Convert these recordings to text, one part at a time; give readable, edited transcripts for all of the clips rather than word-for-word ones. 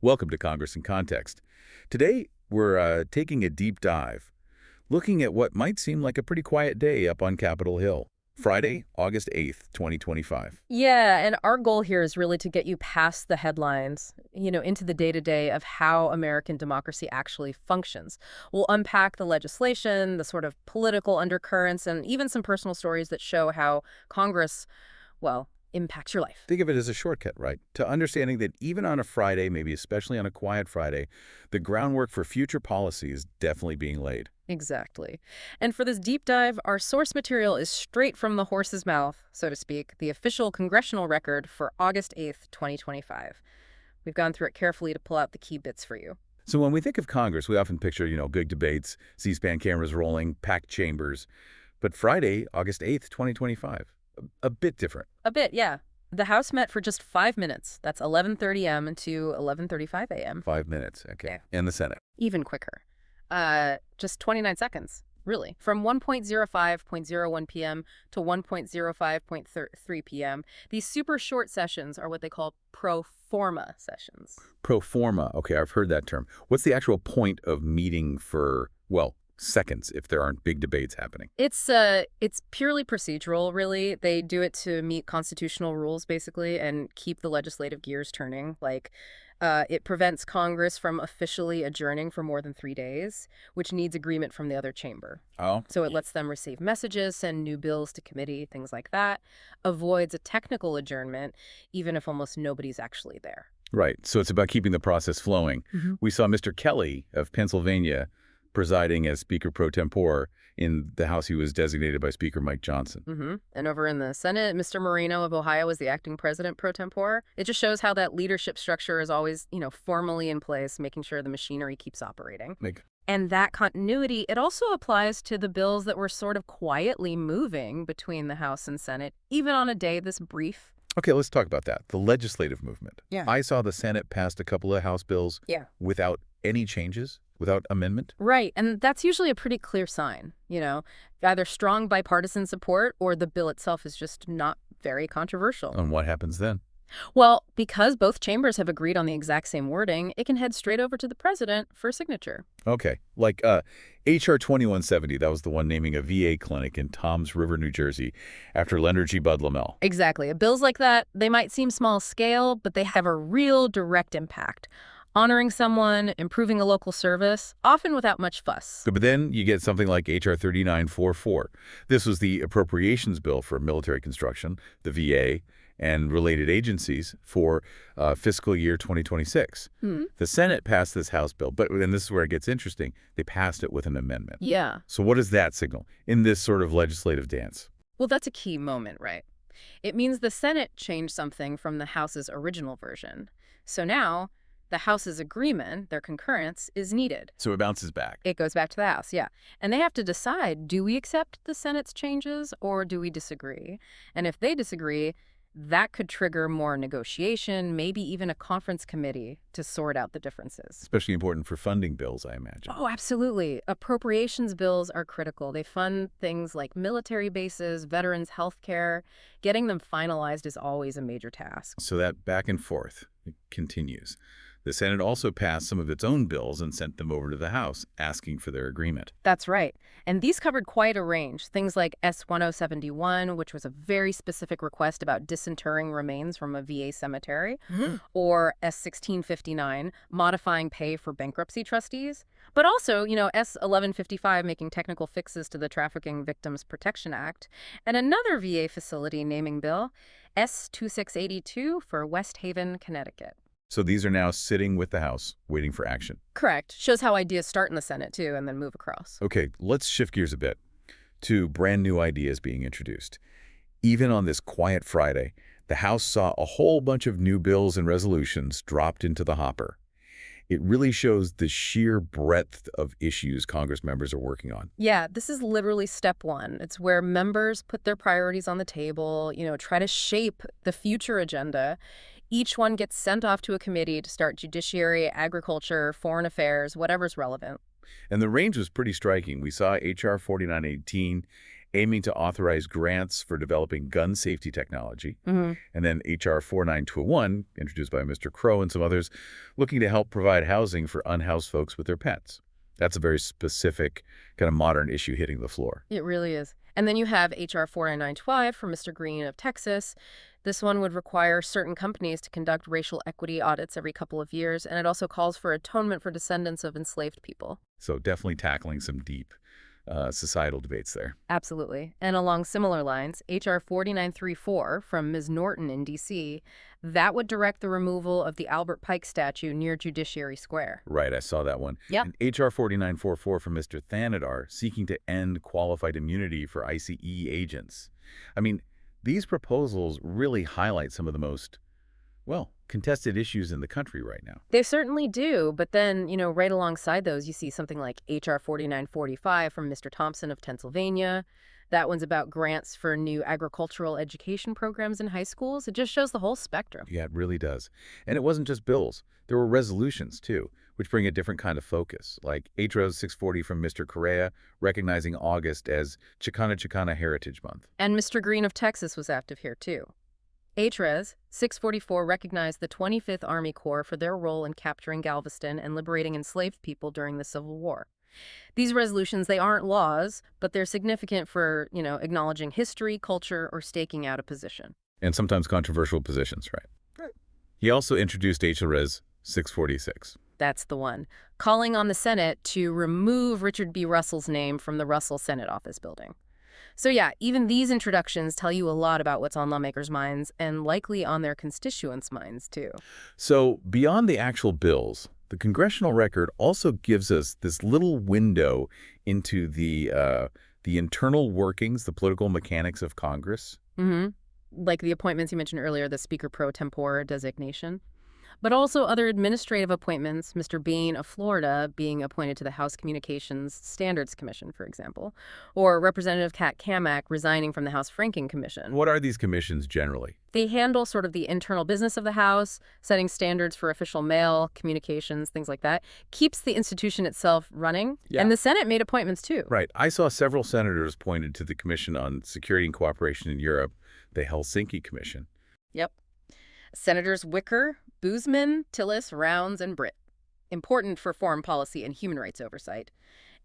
Welcome to Congress in Context. Today, we're taking a deep dive, looking at what might seem like a pretty quiet day up on Capitol Hill. Friday, August 8th, 2025. Yeah, and our goal here is really to get you past the headlines, into the day-to-day of how American democracy actually functions. We'll unpack the legislation, the sort of political undercurrents, and even some personal stories that show how Congress, well, impacts your life. Think of it as a shortcut, right? To understanding that even on a Friday, maybe especially on a quiet Friday, the groundwork for future policy is definitely being laid. Exactly. And for this deep dive, our source material is straight from the horse's mouth, so to speak, the official Congressional Record for August 8th, 2025. We've gone through it carefully to pull out the key bits for you. So when we think of Congress, we often picture, big debates, C-SPAN cameras rolling, packed chambers. But Friday, August 8th, 2025, a bit different. A bit, yeah. The House met for just 5 minutes. That's 11:30 a.m. to 11:35 a.m. 5 minutes, okay. Yeah. And the Senate. Even quicker. Just 29 seconds, really. From 1:05.01 p.m. to 1:05.3 p.m. These super short sessions are what they call pro forma sessions. Pro forma, okay, I've heard that term. What's the actual point of meeting for, seconds if there aren't big debates happening? It's purely procedural, really. They do it to meet constitutional rules, basically, and keep the legislative gears turning. It prevents Congress from officially adjourning for more than 3 days, which needs agreement from the other chamber. Oh. So it lets them receive messages, send new bills to committee, things like that. Avoids a technical adjournment, even if almost nobody's actually there. Right, so it's about keeping the process flowing. We saw Mr. Kelly of Pennsylvania presiding as Speaker pro tempore. In the House, he was designated by Speaker Mike Johnson. And over in the Senate, Mr. Moreno of Ohio was the acting president pro tempore. It just shows how that leadership structure is always, formally in place, making sure the machinery keeps operating. And that continuity, it also applies to the bills that were sort of quietly moving between the House and Senate, even on a day this brief. Okay, let's talk about that. The legislative movement. Yeah. I saw the Senate passed a couple of House bills without any changes, without amendment. Right, and that's usually a pretty clear sign, either strong bipartisan support or the bill itself is just not very controversial. And what happens then? Well, because both chambers have agreed on the exact same wording, it can head straight over to the president for signature. Okay, like H.R. 2170, that was the one naming a VA clinic in Toms River, New Jersey, after Leonard G. Budlamel. Exactly. Bills like that, they might seem small scale, but they have a real direct impact. Honoring someone, improving a local service, often without much fuss. But then you get something like H.R. 3944. This was the appropriations bill for military construction, the VA, and related agencies for fiscal year 2026. The Senate passed this House bill, and this is where it gets interesting, they passed it with an amendment. Yeah. So what does that signal in this sort of legislative dance? Well, that's a key moment, right? It means the Senate changed something from the House's original version. So now, the House's agreement, their concurrence, is needed. So it bounces back. It goes back to the House, yeah. And they have to decide, do we accept the Senate's changes or do we disagree? And if they disagree, that could trigger more negotiation, maybe even a conference committee to sort out the differences. Especially important for funding bills, I imagine. Oh, absolutely. Appropriations bills are critical. They fund things like military bases, veterans' health care. Getting them finalized is always a major task. So that back and forth continues. The Senate also passed some of its own bills and sent them over to the House, asking for their agreement. That's right. And these covered quite a range. Things like S-1071, which was a very specific request about disinterring remains from a VA cemetery, or S-1659, modifying pay for bankruptcy trustees. But also, S-1155, making technical fixes to the Trafficking Victims Protection Act, and another VA facility naming bill, S-2682 for West Haven, Connecticut. So these are now sitting with the House, waiting for action. Correct. Shows how ideas start in the Senate, too, and then move across. Okay, let's shift gears a bit to brand new ideas being introduced. Even on this quiet Friday, the House saw a whole bunch of new bills and resolutions dropped into the hopper. It really shows the sheer breadth of issues Congress members are working on. Yeah, this is literally step one. It's where members put their priorities on the table, try to shape the future agenda. Each one gets sent off to a committee to start judiciary, agriculture, foreign affairs, whatever's relevant. And the range was pretty striking. We saw H.R. 4918, aiming to authorize grants for developing gun safety technology. And then H.R. 49201, introduced by Mr. Crow and some others, looking to help provide housing for unhoused folks with their pets. That's a very specific kind of modern issue hitting the floor. It really is. And then you have H.R. 49925 from Mr. Green of Texas. This one would require certain companies to conduct racial equity audits every couple of years, and it also calls for atonement for descendants of enslaved people. So definitely tackling some deep societal debates there. Absolutely. And along similar lines, H.R. 4934 from Ms. Norton in D.C., that would direct the removal of the Albert Pike statue near Judiciary Square. Right, I saw that one. Yep. And H.R. 4944 from Mr. Thanadar, seeking to end qualified immunity for ICE agents. I mean, these proposals really highlight some of the most, well, contested issues in the country right now. They certainly do, but then, right alongside those, you see something like H.R. 4945 from Mr. Thompson of Pennsylvania. That one's about grants for new agricultural education programs in high schools. It just shows the whole spectrum. Yeah, it really does. And it wasn't just bills. There were resolutions, too, which bring a different kind of focus, like HRES 640 from Mr. Correa, recognizing August as Chicana Chicana Heritage Month. And Mr. Green of Texas was active here, too. HRES 644 recognized the 25th Army Corps for their role in capturing Galveston and liberating enslaved people during the Civil War. These resolutions, they aren't laws, but they're significant for, acknowledging history, culture, or staking out a position. And sometimes controversial positions, right? He also introduced HRES 646. That's the one, calling on the Senate to remove Richard B. Russell's name from the Russell Senate Office building. So yeah, even these introductions tell you a lot about what's on lawmakers' minds and likely on their constituents' minds, too. So beyond the actual bills, the Congressional Record also gives us this little window into the internal workings, the political mechanics of Congress. Like the appointments you mentioned earlier, the Speaker pro tempore designation. But also other administrative appointments, Mr. Bain of Florida being appointed to the House Communications Standards Commission, for example, or Representative Kat Cammack resigning from the House Franking Commission. What are these commissions generally? They handle sort of the internal business of the House, setting standards for official mail, communications, things like that. Keeps the institution itself running. Yeah. And the Senate made appointments, too. Right. I saw several senators pointed to the Commission on Security and Cooperation in Europe, the Helsinki Commission. Yep. Senators Wicker, Boozman, Tillis, Rounds, and Britt. Important for foreign policy and human rights oversight.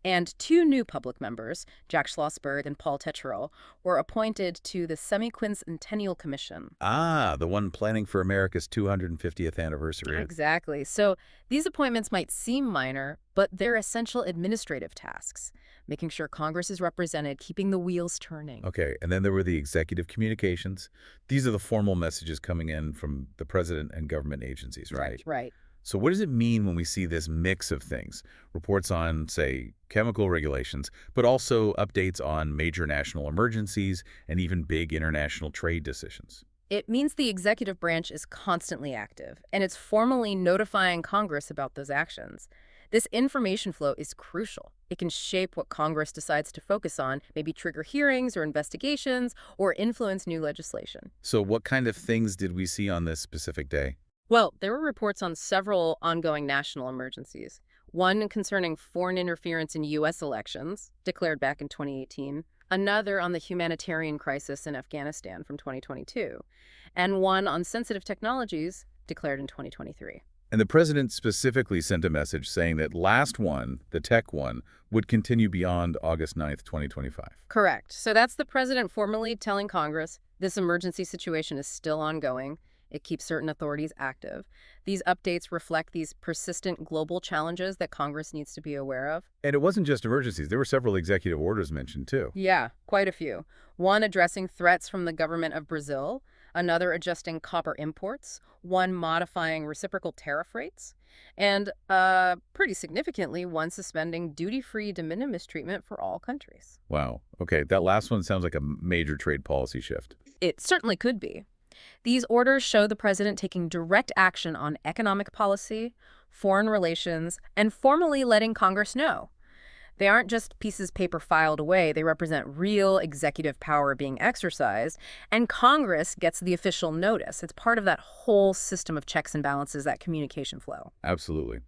And two new public members, Jack Schlossberg and Paul Techerel, were appointed to the Semi-Quincentennial Commission. Ah, the one planning for America's 250th anniversary. Exactly. So these appointments might seem minor, but they're essential administrative tasks, making sure Congress is represented, keeping the wheels turning. Okay, and then there were the executive communications. These are the formal messages coming in from the president and government agencies, right? Right. So what does it mean when we see this mix of things? Reports on, say, chemical regulations, but also updates on major national emergencies and even big international trade decisions. It means the executive branch is constantly active, and it's formally notifying Congress about those actions. This information flow is crucial. It can shape what Congress decides to focus on, maybe trigger hearings or investigations, or influence new legislation. So what kind of things did we see on this specific day? Well, there were reports on several ongoing national emergencies. One concerning foreign interference in U.S. elections, declared back in 2018. Another on the humanitarian crisis in Afghanistan from 2022. And one on sensitive technologies, declared in 2023. And the president specifically sent a message saying that last one, the tech one, would continue beyond August 9th, 2025. Correct. So that's the president formally telling Congress this emergency situation is still ongoing. It keeps certain authorities active. These updates reflect these persistent global challenges that Congress needs to be aware of. And it wasn't just emergencies. There were several executive orders mentioned, too. Yeah, quite a few. One addressing threats from the government of Brazil, another adjusting copper imports, one modifying reciprocal tariff rates, and pretty significantly, one suspending duty-free de minimis treatment for all countries. Wow. Okay, that last one sounds like a major trade policy shift. It certainly could be. These orders show the president taking direct action on economic policy, foreign relations, and formally letting Congress know. They aren't just pieces of paper filed away. They represent real executive power being exercised, and Congress gets the official notice. It's part of that whole system of checks and balances, that communication flow. Absolutely.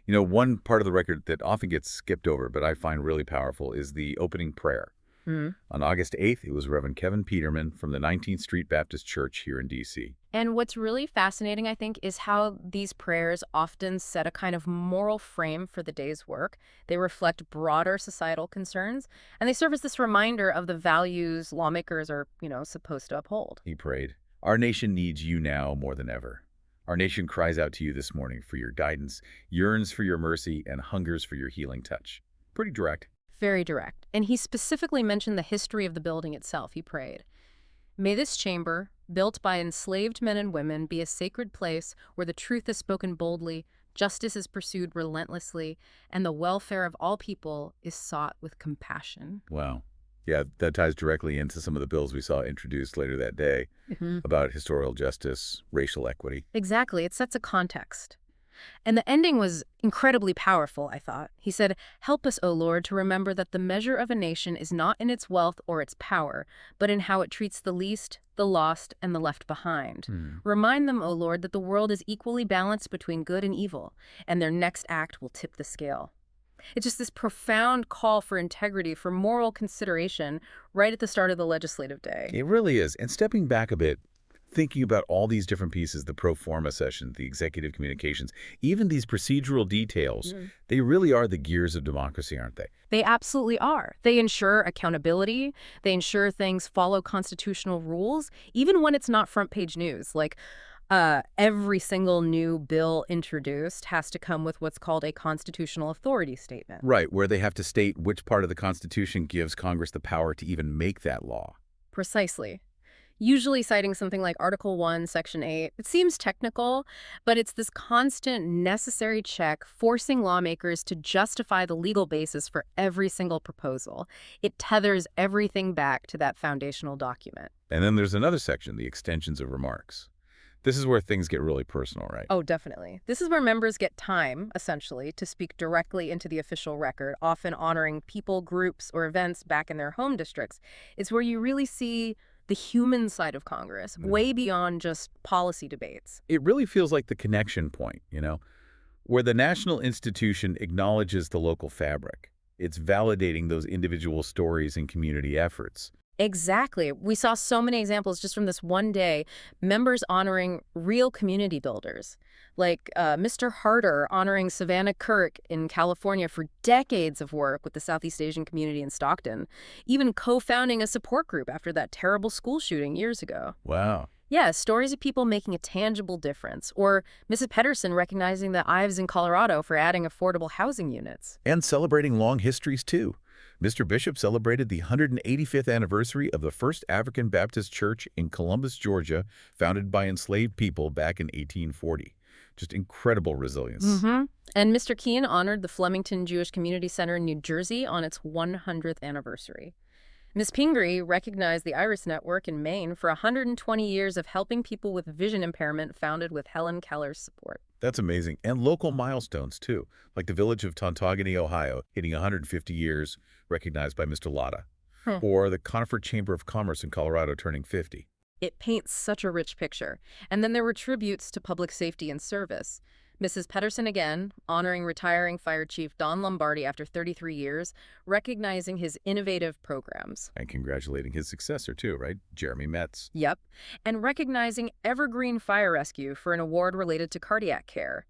You know, one part of the record that often gets skipped over, but I find really powerful, is the opening prayer. On August 8th, it was Reverend Kevin Peterman from the 19th Street Baptist Church here in D.C. And what's really fascinating, I think, is how these prayers often set a kind of moral frame for the day's work. They reflect broader societal concerns, and they serve as this reminder of the values lawmakers are, supposed to uphold. He prayed, "Our nation needs you now more than ever. Our nation cries out to you this morning for your guidance, yearns for your mercy, and hungers for your healing touch." Pretty direct. Very direct. And he specifically mentioned the history of the building itself. He prayed, "May this chamber, built by enslaved men and women, be a sacred place where the truth is spoken boldly, justice is pursued relentlessly, and the welfare of all people is sought with compassion." Wow. Yeah, that ties directly into some of the bills we saw introduced later that day about historical justice, racial equity. Exactly. It sets a context. And the ending was incredibly powerful, I thought. He said, "Help us, O Lord, to remember that the measure of a nation is not in its wealth or its power, but in how it treats the least, the lost, and the left behind. Remind them, O Lord, that the world is equally balanced between good and evil, and their next act will tip the scale." It's just this profound call for integrity, for moral consideration, right at the start of the legislative day. It really is. And stepping back a bit, thinking about all these different pieces, the pro forma session, the executive communications, even these procedural details, they really are the gears of democracy, aren't they? They absolutely are. They ensure accountability. They ensure things follow constitutional rules, even when it's not front-page news. Like, every single new bill introduced has to come with what's called a constitutional authority statement. Right, where they have to state which part of the Constitution gives Congress the power to even make that law. Precisely. Usually citing something like Article 1, Section 8. It seems technical, but it's this constant necessary check forcing lawmakers to justify the legal basis for every single proposal. It tethers everything back to that foundational document. And then there's another section, the extensions of remarks. This is where things get really personal, right? Oh, definitely. This is where members get time, essentially, to speak directly into the official record, often honoring people, groups, or events back in their home districts. It's where you really see the human side of Congress, way beyond just policy debates. It really feels like the connection point, where the national institution acknowledges the local fabric. It's validating those individual stories and community efforts. Exactly. We saw so many examples just from this one day, members honoring real community builders, like Mr. Harder honoring Savannah Kirk in California for decades of work with the Southeast Asian community in Stockton, even co-founding a support group after that terrible school shooting years ago. Wow. Yeah, stories of people making a tangible difference. Or Mrs. Pedersen recognizing the Ives in Colorado for adding affordable housing units. And celebrating long histories, too. Mr. Bishop celebrated the 185th anniversary of the first African Baptist church in Columbus, Georgia, founded by enslaved people back in 1840. Just incredible resilience. And Mr. Keene honored the Flemington Jewish Community Center in New Jersey on its 100th anniversary. Ms. Pingree recognized the Iris Network in Maine for 120 years of helping people with vision impairment, founded with Helen Keller's support. That's amazing. And local milestones, too, like the village of Tontogany, Ohio, hitting 150 years, recognized by Mr. Latta, or the Conifer Chamber of Commerce in Colorado turning 50. It paints such a rich picture. And then there were tributes to public safety and service. Mrs. Pedersen again, honoring retiring Fire Chief Don Lombardi after 33 years, recognizing his innovative programs. And congratulating his successor, too, right? Jeremy Metz. Yep. And recognizing Evergreen Fire Rescue for an award related to cardiac care.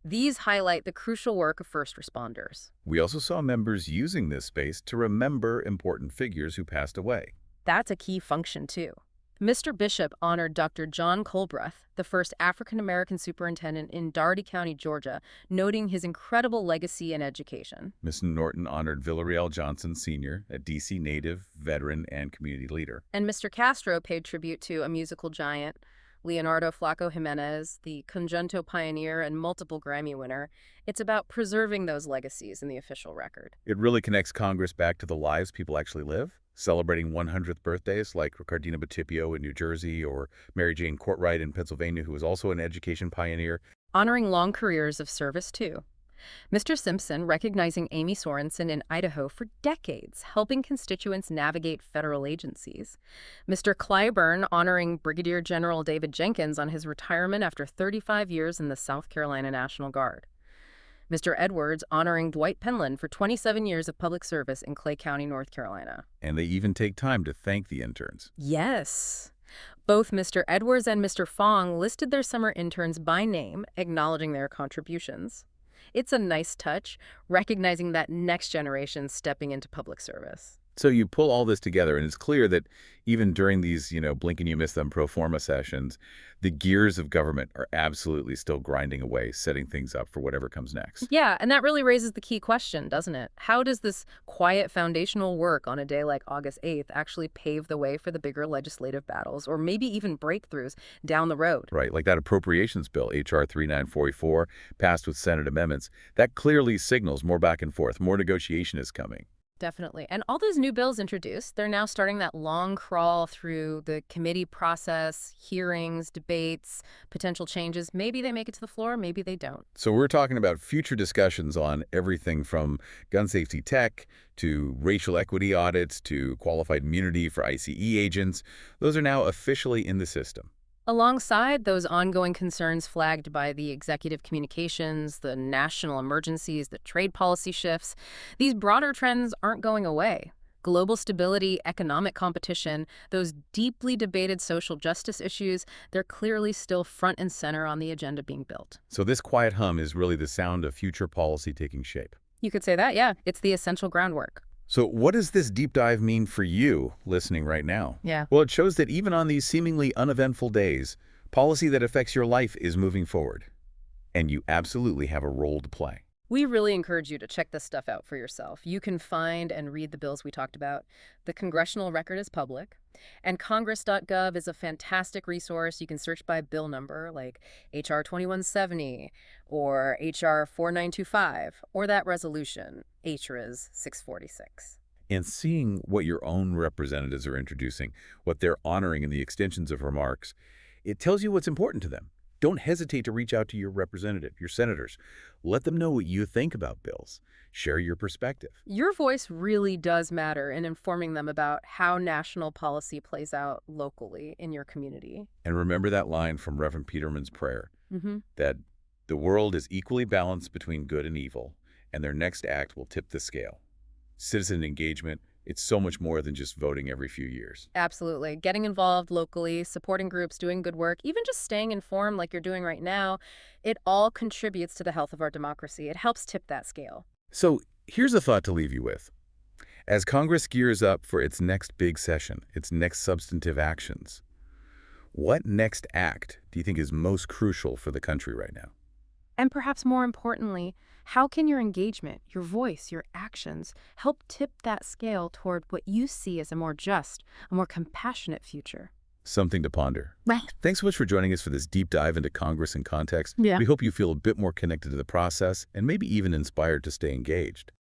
These highlight the crucial work of first responders. We also saw members using this space to remember important figures who passed away. That's a key function, too. Mr. Bishop honored Dr. John Colbreth, the first African-American superintendent in Dougherty County, Georgia, noting his incredible legacy in education. Ms. Norton honored Villarreal Johnson, Sr., a D.C. native, veteran, and community leader. And Mr. Castro paid tribute to a musical giant, Leonardo Flaco Jimenez, the conjunto pioneer and multiple Grammy winner. It's about preserving those legacies in the official record. It really connects Congress back to the lives people actually live, celebrating 100th birthdays like Ricardina Batipio in New Jersey or Mary Jane Courtwright in Pennsylvania, who was also an education pioneer. Honoring long careers of service, too. Mr. Simpson recognizing Amy Sorensen in Idaho for decades, helping constituents navigate federal agencies. Mr. Clyburn honoring Brigadier General David Jenkins on his retirement after 35 years in the South Carolina National Guard. Mr. Edwards honoring Dwight Penland for 27 years of public service in Clay County, North Carolina. And they even take time to thank the interns. Yes. Both Mr. Edwards and Mr. Fong listed their summer interns by name, acknowledging their contributions. It's a nice touch, recognizing that next generation stepping into public service. So you pull all this together, and it's clear that even during these, blink and you miss them pro forma sessions, the gears of government are absolutely still grinding away, setting things up for whatever comes next. Yeah, and that really raises the key question, doesn't it? How does this quiet foundational work on a day like August 8th actually pave the way for the bigger legislative battles, or maybe even breakthroughs down the road? Right, like that appropriations bill, H.R. 3944, passed with Senate amendments, that clearly signals more back and forth, more negotiation is coming. Definitely. And all those new bills introduced, they're now starting that long crawl through the committee process, hearings, debates, potential changes. Maybe they make it to the floor, maybe they don't. So we're talking about future discussions on everything from gun safety tech to racial equity audits to qualified immunity for ICE agents. Those are now officially in the system. Alongside those ongoing concerns flagged by the executive communications, the national emergencies, the trade policy shifts, these broader trends aren't going away. Global stability, economic competition, those deeply debated social justice issues, they're clearly still front and center on the agenda being built. So this quiet hum is really the sound of future policy taking shape. You could say that, yeah. It's the essential groundwork. So what does this deep dive mean for you listening right now? Yeah. Well, it shows that even on these seemingly uneventful days, policy that affects your life is moving forward. And you absolutely have a role to play. We really encourage you to check this stuff out for yourself. You can find and read the bills we talked about. The Congressional Record is public, and Congress.gov is a fantastic resource. You can search by bill number, like H.R. 2170 or H.R. 4925, or that resolution, HRIS 646. And seeing what your own representatives are introducing, what they're honoring in the extensions of remarks, it tells you what's important to them. Don't hesitate to reach out to your representative, your senators. Let them know what you think about bills. Share your perspective. Your voice really does matter in informing them about how national policy plays out locally in your community. And remember that line from Reverend Peterman's prayer, Mm-hmm. that the world is equally balanced between good and evil, and their next act will tip the scale. Citizen engagement, it's so much more than just voting every few years. Absolutely. Getting involved locally, supporting groups, doing good work, even just staying informed like you're doing right now, it all contributes to the health of our democracy. It helps tip that scale. So here's a thought to leave you with. As Congress gears up for its next big session, its next substantive actions, what next act do you think is most crucial for the country right now? And perhaps more importantly, how can your engagement, your voice, your actions help tip that scale toward what you see as a more just, a more compassionate future? Something to ponder. Right. Thanks so much for joining us for this deep dive into Congress and context. Yeah. We hope you feel a bit more connected to the process and maybe even inspired to stay engaged.